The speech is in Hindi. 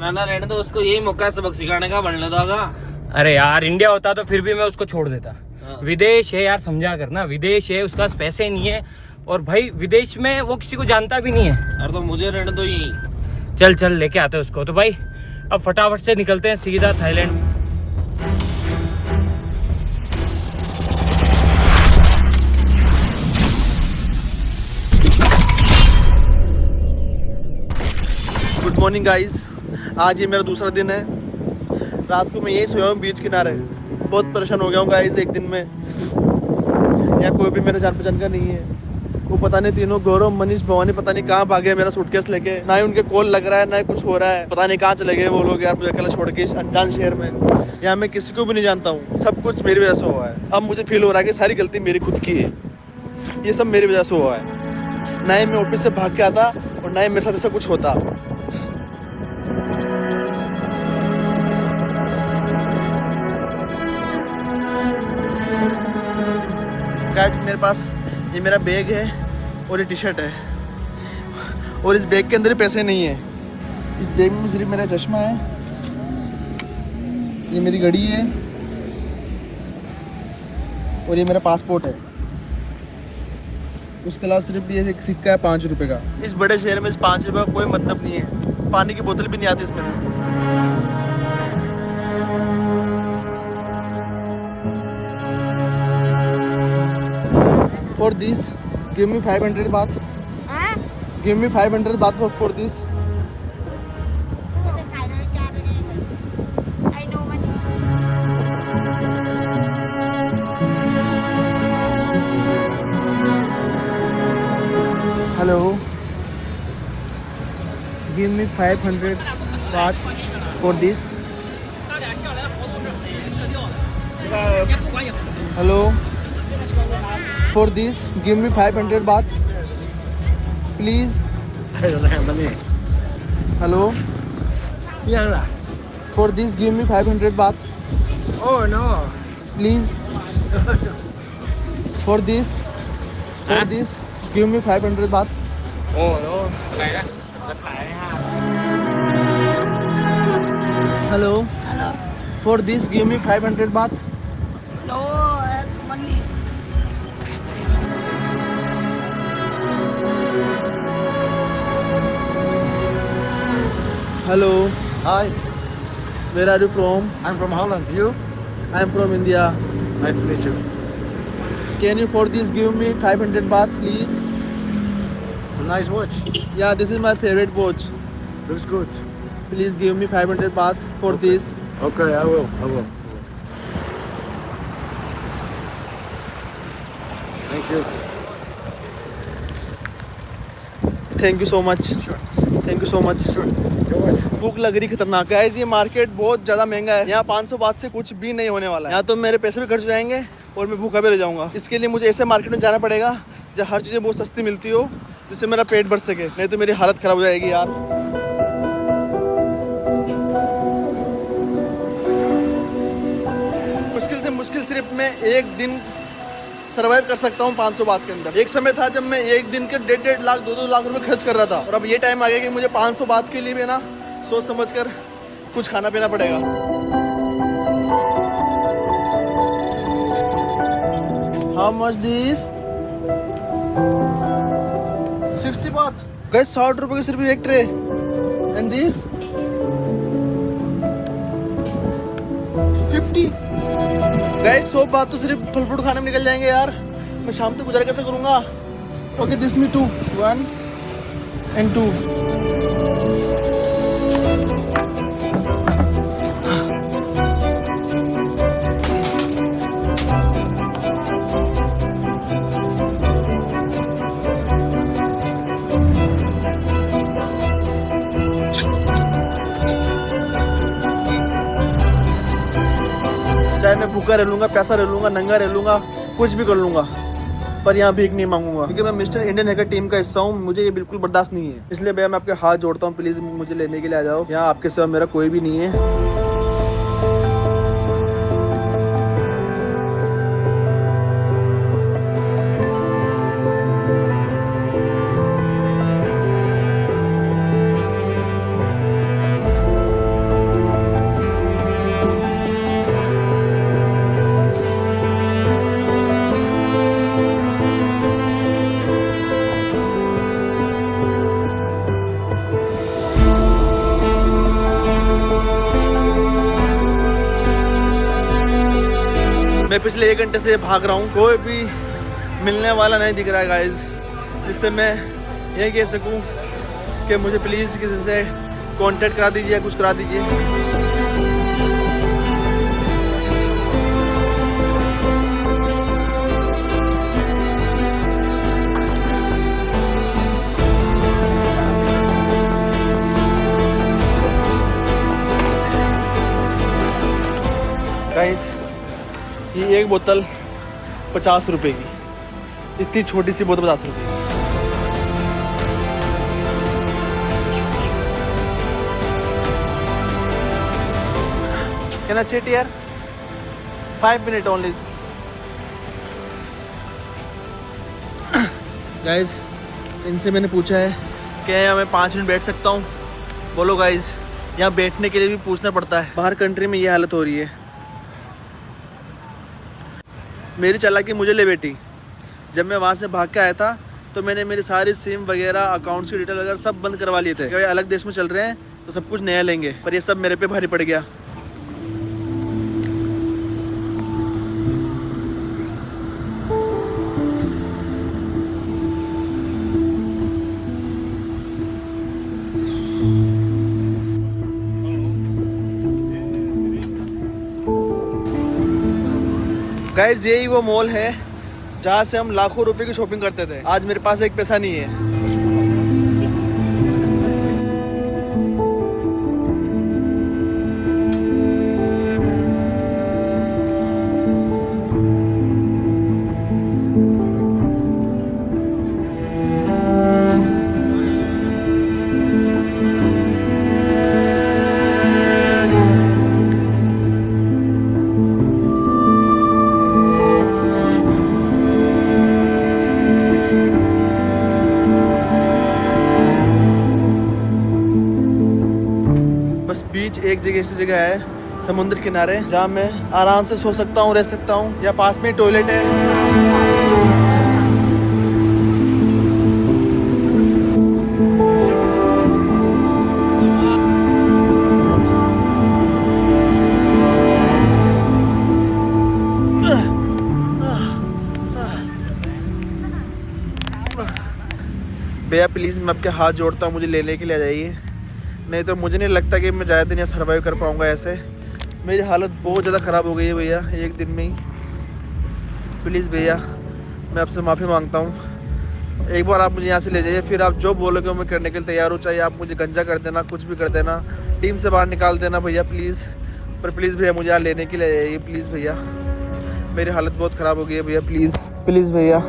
नाना रहने दो उसको, यही मौका है सबक सिखाने का, बनने दोगा। अरे यार इंडिया होता तो फिर भी मैं उसको छोड़ देता। विदेश है यार, समझा करना, विदेश है, उसके पास पैसे नहीं है, और भाई विदेश में वो किसी को जानता भी नहीं है। अरे तो मुझे रहने दो ही। चल चल लेके आते हैं उसको। तो भाई अब फटाफट से निकलते हैं सीधा थाईलैंड। गुड मॉर्निंग गाइस, आज ये मेरा दूसरा दिन है। रात को मैं यही सोया हूँ बीच किनारे। बहुत परेशान हो गया हूँ गाइस एक दिन में। यहाँ कोई भी मेरा जान पहचान का नहीं है। वो पता नहीं तीनों गौरव, मनीष, भवानी पता नहीं कहाँ भागे मेरा सूटकेस लेके। ना ही उनके कॉल लग रहा है, ना ही कुछ हो रहा है। पता नहीं कहाँ चले गए वो लोग यार, मुझे अकेला छोड़ के इस अनजान शहर में। यहाँ मैं किसी को भी नहीं जानता हूँ। सब कुछ मेरी वजह से हुआ है। अब मुझे फील हो रहा है कि सारी गलती मेरी खुद की है। ये सब मेरी वजह से हुआ है। ना ही मैं ऑफिस से भाग के आता और ना ही मेरे साथ ऐसा कुछ होता। गाइस मेरे पास ये मेरा बैग है और ये टी शर्ट है, और इस बैग के अंदर पैसे नहीं है। इस बैग में सिर्फ मेरा चश्मा है, ये मेरी घड़ी है और ये मेरा पासपोर्ट है। उसके अलावा सिर्फ ये एक सिक्का है 5 रुपए का। इस बड़े शहर में इस 5 रुपए का कोई मतलब नहीं है। पानी की बोतल भी नहीं आती इसमें। For this, give me 500 baht. Huh? Give me 500 baht for this. I know money. Hello. Give me 500 baht for this. Hello. For this, give me 500 baht, please. I don't have money. Hello. Yeah. For this, give me 500 baht, Oh no. please. For this, give me 500 baht. Oh no. อะไรนะจะขาย5 Hello. For this, give me 500 baht. No, money. Hello. Hi, Where are you from? I'm from Holland. You? I am from India. Nice to meet you. Can you for this give me 500 baht, please? It's a nice watch. Yeah, this is my favorite watch. Looks good. Please give me 500 baht for this. Okay, I will. Thank you. Thank you so much. Sure. Thank you so much. Sure. You're welcome. भूख लग रही खतरनाक है। ये मार्केट बहुत ज़्यादा महंगा है। यहाँ 500 बात से कुछ भी नहीं होने वाला है। यहाँ तो मेरे पैसे भी खर्च हो जाएंगे और मैं भूखा भी रह जाऊँगा। इसके लिए मुझे ऐसे मार्केट में जाना पड़ेगा जहाँ हर चीज़ें बहुत सस्ती मिलती हो, जिससे मेरा पेट भर सके। नहीं तो मेरी हालत ख़राब हो जाएगी यार। मुश्किल से मुश्किल सिर्फ मैं एक दिन सर्वाइव कर सकता हूँ 500 बात के अंदर। एक समय था जब मैं एक दिन के 1.5 लाख 2 लाख रुपए खर्च कर रहा था, और अब ये टाइम आ गया कि मुझे 500 बात के लिए भी ना सोच समझ कर कुछ खाना पीना पड़ेगा। How much this? 60 बात। गाइस 60 रुपए की सिर्फ एक ट्रे। And this? 50। गाइस 100 बात तो सिर्फ फल फ्रूट खाने में निकल जाएंगे यार। मैं शाम तक गुजारा कैसे करूंगा? Okay, this me 2 1 and 2। चाहे मैं भूखा रह लूंगा, प्यासा रह लूंगा, नंगा रह लूंगा, कुछ भी कर लूंगा, पर यहाँ भीख नहीं मांगूंगा, क्योंकि मैं मिस्टर इंडियन हैकर टीम का हिस्सा हूँ। मुझे ये बिल्कुल बर्दाश्त नहीं है। इसलिए भैया मैं आपके हाथ जोड़ता हूँ, प्लीज मुझे लेने के लिए आ जाओ। यहाँ आपके सिवा मेरा कोई भी नहीं है। मैं पिछले 1 घंटे से भाग रहा हूँ, कोई भी मिलने वाला नहीं दिख रहा है गाइज, जिससे मैं ये कह सकूँ कि मुझे प्लीज़ किसी से कांटेक्ट करा दीजिए या कुछ करा दीजिए। गाइस ये एक बोतल 50 रुपए की, इतनी छोटी सी बोतल 50 रुपए की। Can I sit here? 5 minutes only. Guys इनसे मैंने पूछा है कि यहाँ मैं 5 मिनट बैठ सकता हूँ। बोलो गाइस, यहाँ बैठने के लिए भी पूछना पड़ता है। बाहर कंट्री में ये हालत हो रही है। मेरी चालाकी मुझे ले बैठी। जब मैं वहाँ से भाग के आया था तो मैंने मेरी सारी सिम वगैरह, अकाउंट्स की डिटेल वगैरह सब बंद करवा लिए थे। अलग देश में चल रहे हैं तो सब कुछ नया लेंगे, पर ये सब मेरे पे भारी पड़ गया। गाइस यही वो मॉल है जहाँ से हम लाखों रुपए की शॉपिंग करते थे। आज मेरे पास एक पैसा नहीं है। बस बीच एक जगह ऐसी जगह है समुद्र किनारे जहाँ मैं आराम से सो सकता हूँ, रह सकता हूँ, या पास में टॉयलेट है। भैया प्लीज़ मैं आपके हाथ जोड़ता हूँ, मुझे लेने के लिए आ जाइए, नहीं तो मुझे नहीं लगता कि मैं ज़्यादा दिन यहाँ सर्वाइव कर पाऊँगा। ऐसे मेरी हालत बहुत ज़्यादा ख़राब हो गई है भैया एक दिन में ही। प्लीज़ भैया मैं आपसे माफ़ी मांगता हूँ, एक बार आप मुझे यहाँ से ले जाइए, फिर आप जो बोलोगे मैं करने के लिए तैयार हो। चाहे आप मुझे गंजा कर देना, कुछ भी कर देना, टीम से बाहर निकाल देना भैया प्लीज़, पर प्लीज़ भैया मुझे यहाँ लेने के लिए आइए प्लीज़ भैया। मेरी हालत बहुत ख़राब हो गई है भैया, प्लीज़ प्लीज़ भैया।